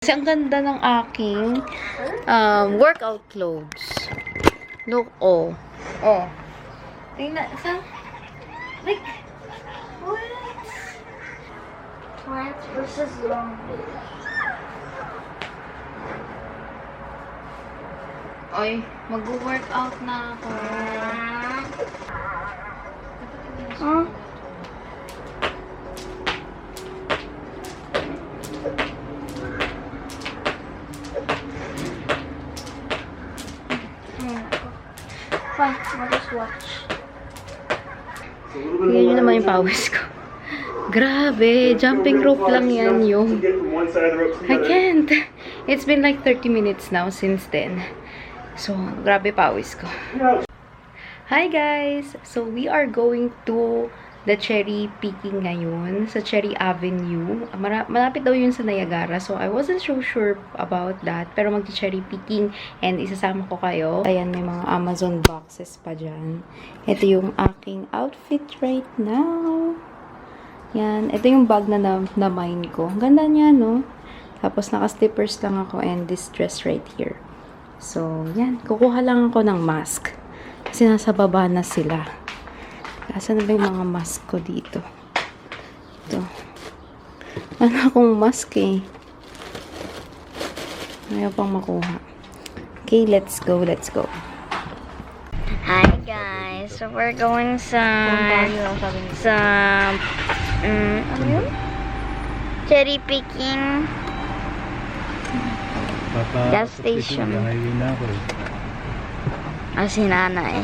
Kasi ang ganda ng aking workout clothes. Look, oh. Oh. Tingnan, like, what? Plants versus long. Oy, mag-workout na ako. Huh? Fine, I'll just watch. Tingnan nyo naman yung pawis ko. Grabe, jumping rope lang yan yung. I can't. It's been like 30 minutes now since then. So, grabe pawis ko. Hi guys! So, we are going to the cherry picking ngayon sa Cherry Avenue. Malapit daw yun sa Niagara. So, I wasn't so sure about that. Pero mag-cherry picking and isasama ko kayo. Ayan, may mga Amazon boxes pa dyan. Ito yung aking outfit right now. Yan. Ito yung bag na na-mine ko. Ang ganda niya, no? Tapos, naka-slippers lang ako and this dress right here. So, yan. Kukuha lang ako ng mask. Kasi nasa baba na sila. Asan na ba yung mga mask ko dito? Ito. Ano akong mask eh. Ayaw pang makuha. Okay, let's go, let's go. Hi guys, so we're going ano yun? Cherry picking gas station. Si nanay.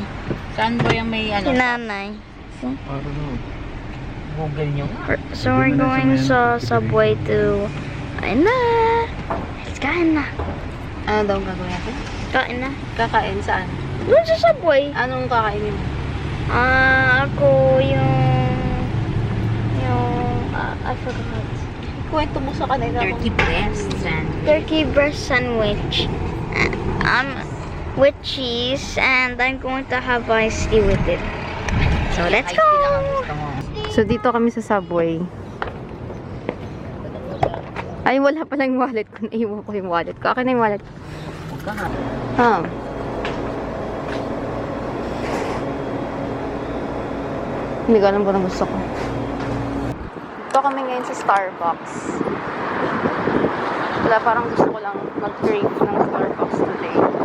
Saan ba yung may Si nanay. Google nyo? So we're going sa subway to kain na. Let's kain na. Ano daw gagawin natin? Kain na. Kakain saan? Doon sa subway. Anong kakainin mo? Ako I forgot. Kwento mo sa kanila. Turkey breast sandwich. Turkey breast sandwich. With cheese, and I'm going to have iced tea with it. So let's go! So dito kami sa subway. Ay, wala pala yung wallet ko. Naiwan ko yung wallet ko. Akin na yung wallet ko. Hindi ko alam kung gusto ko. Dito kami ngayon sa Starbucks. Wala, parang gusto ko lang mag-crave ng Starbucks today.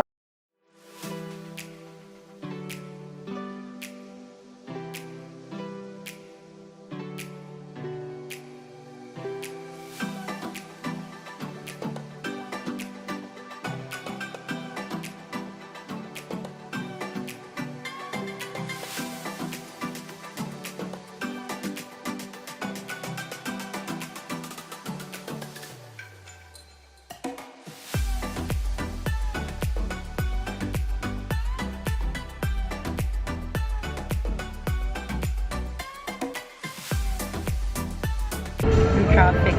Yung traffic.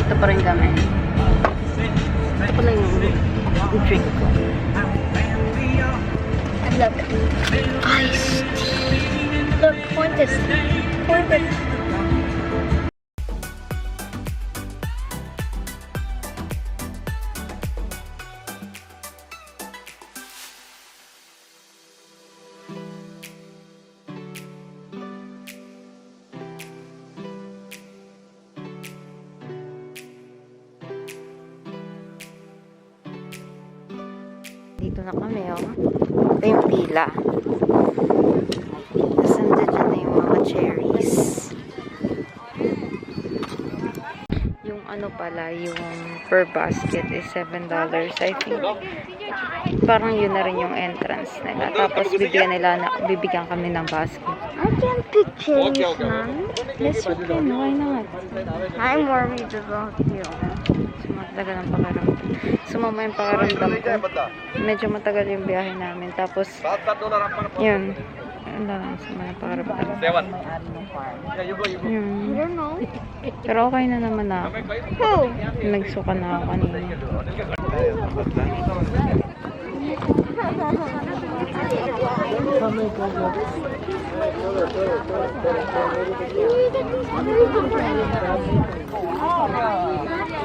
Ito pa rin kami. Ito pala yung drink ko. Look. Iced tea. Look, pointed. Pointed. Dito na kami, oh. Ito yung pila. Tapos nandun dyan na yung mga cherries. Yung ano pala, yung per basket is $7. I think parang yun na rin yung entrance nila. Tapos bibigyan kami ng basket. I can't pick cherries, man. Yes, you can. Why not? I'm worried about you. Matagal ang pakiramdam. Sumama yung pakiramdam ko. Medyo matagal yung biyahe namin. Tapos, yun. Ano lang, sumama yung pakiramdam. Yun. I don't know. Pero okay na naman ako. Who? Nagsuka na ako kanina.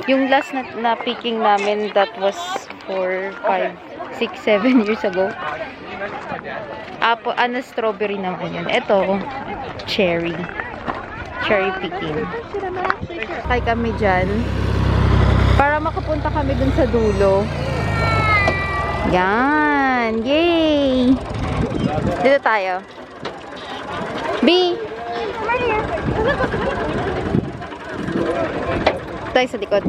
Yung last na picking namin, that was 4, 5, 6, 7 years ago. Strawberry naman yun. Ito, cherry. Cherry picking. Kaya kami dyan. Para makapunta kami dun sa dulo. Yan. Yay! Dito tayo. B! Tayo sa likod.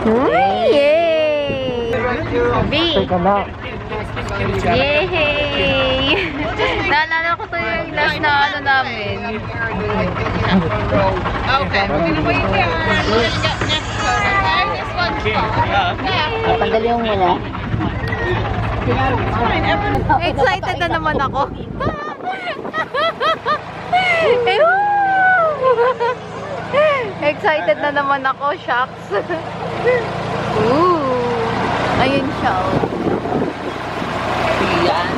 Yay! B! Yay! Naalala ko to yung last na ano namin. Okay, we're gonna wait there. Next one, okay? This one's fine. Tanggalin mo muna. Excited na naman ako. Excited na naman ako, shucks. Ooh. Ayun siya. Yan.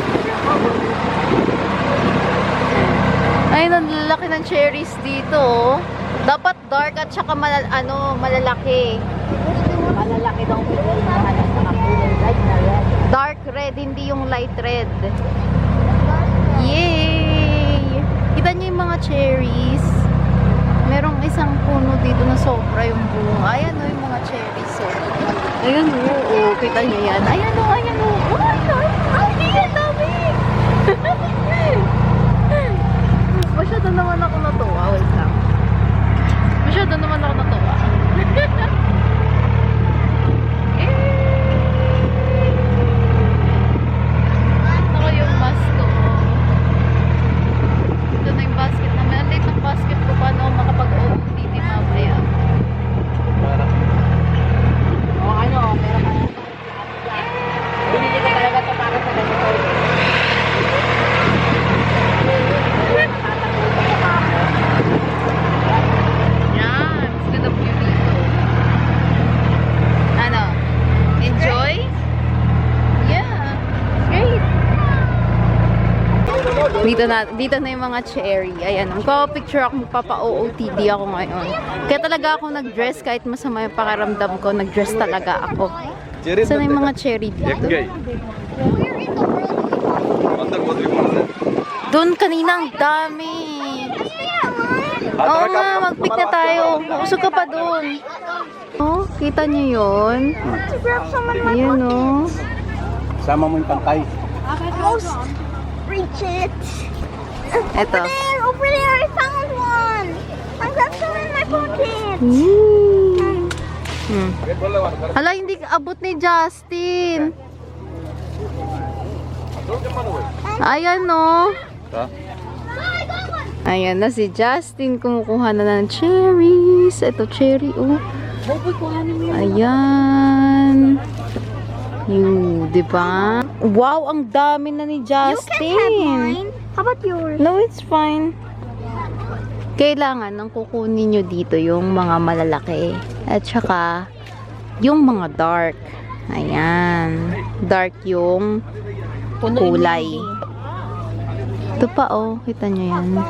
Ayun, ang lalaki ng cherries dito. Dapat dark at saka malalaki. Malalaki daw po yung nahanap sa kakulay light na red. Dark red, hindi yung light red. Yay! Kita niyo yung mga cherries. Merong isang puno dito na sobra yung bunga. Ayan o yung mga cherries. Oh. Ayan o. Kita niyo yan. Ayan o, ayan o. Ay, ang dami! Masyado naman ako natuwa. Wait lang. Masyado naman ako natuwa. Ako yung mask ko. Ito na yung basket namin. Ang late ng basket ko. Paano ako makapag-OOTD mamaya? O ano, meron ka. Binili ko talaga ito para sa ganito. Yan. It's gonna be dito. Ano? Enjoy? Yeah. Great. Dito na yung mga cherry. Ayan. Magpapapicture ako. Magpapa-OOTD ako ngayon. Kaya talaga ako nag-dress kahit masama yung pakiramdam ko. Nag-dress talaga ako. Saan yung mga cherry dito? Doon kanina ang dami. Oo nga, mag-pick na tayo. Usog ka pa doon. Oh, kita niyo yun? Ayun oh. Sama mo yung pangkay. Reach it. Eto. Over there, I found one. I got some in my pocket. Hala, hindi abot ni Justin. Ayan no. Ayan na si Justin. Kumukuha na ng cherries. Ito, cherry oh. Ayan. Yun, diba? Wow, ang dami na ni Justin. How about yours? No, it's fine. Kailangan nang kukunin nyo dito yung mga malalaki. At saka, yung mga dark. Ayan. Dark yung kulay. Ito pa oh, kita nyo yan.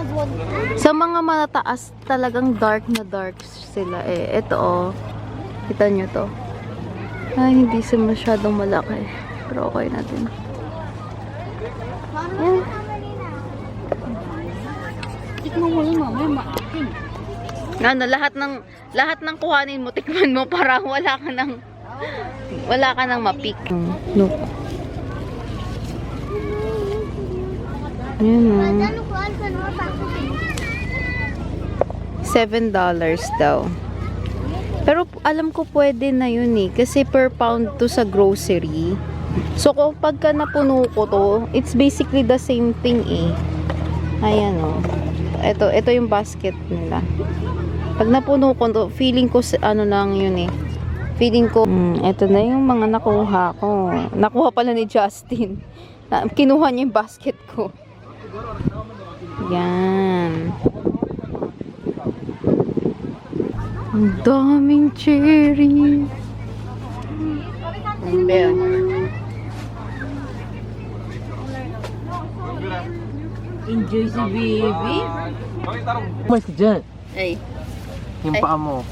Sa mga matataas, talagang dark na dark sila eh. Ito oh, kita nyo to. Ay, hindi sila masyadong malaki. Pero okay natin. Yan. Ano, lahat ng kuhanin mo, tikman mo para wala ka nang mapik. Look. Yan oh. $7 daw. Pero alam ko pwede na yun eh. Kasi per pound to sa grocery. So kung pagka napuno ko to, it's basically the same thing eh. Ayan o. Ito yung basket nila. Pag napuno ko to, feeling ko ano lang yun eh. Feeling ko, ito na yung mga nakuha ko. Nakuha pala ni Justin. Kinuha niya yung basket ko. Yan. Ang daming cherry. Bell. Enjoy si baby. Mas ka dyan. Ay. Yung Ay. paa mo.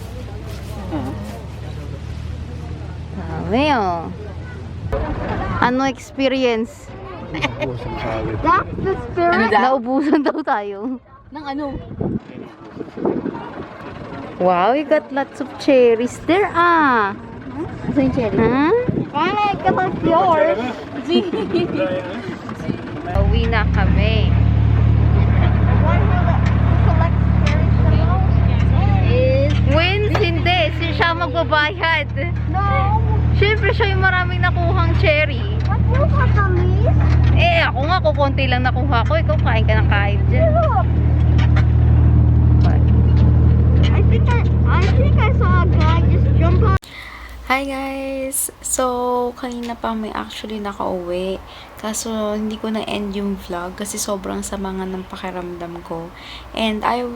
Dami oh. Ano experience? That's the spirit. Naubusan daw tayo. Nang ano? Wow, you got lots of cherries there ah. Asa yung cherry? Huh? Ay, kapag yours. Uwi na kami. One who collects cherries the most is... Wins, hindi. Siya magbabayad. No. Siyempre siya yung maraming nakuhang cherry. What you got the least? Eh, ako nga, kukunti lang nakuha ko. Ikaw, kain ka ng kain dyan. Look. I think I saw a guy just jump on. Hi guys! So, kanina pa may actually nakauwi. Kaso, hindi ko na-end yung vlog kasi sobrang sama nga ng pakiramdam ko. And I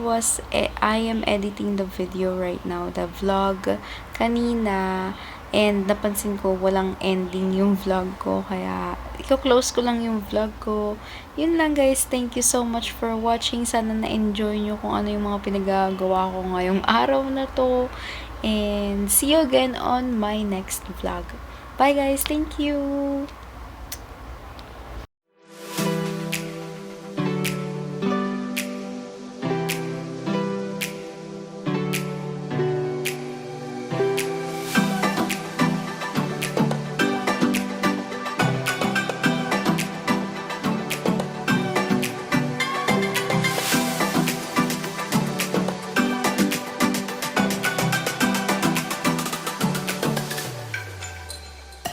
am editing the video right now, the vlog kanina. And napansin ko walang ending yung vlog ko. Kaya, i-close ko lang yung vlog ko. Yun lang guys. Thank you so much for watching. Sana na-enjoy nyo kung ano yung mga pinagagawa ko ngayong araw na to. And see you again on my next vlog. Bye guys. Thank you.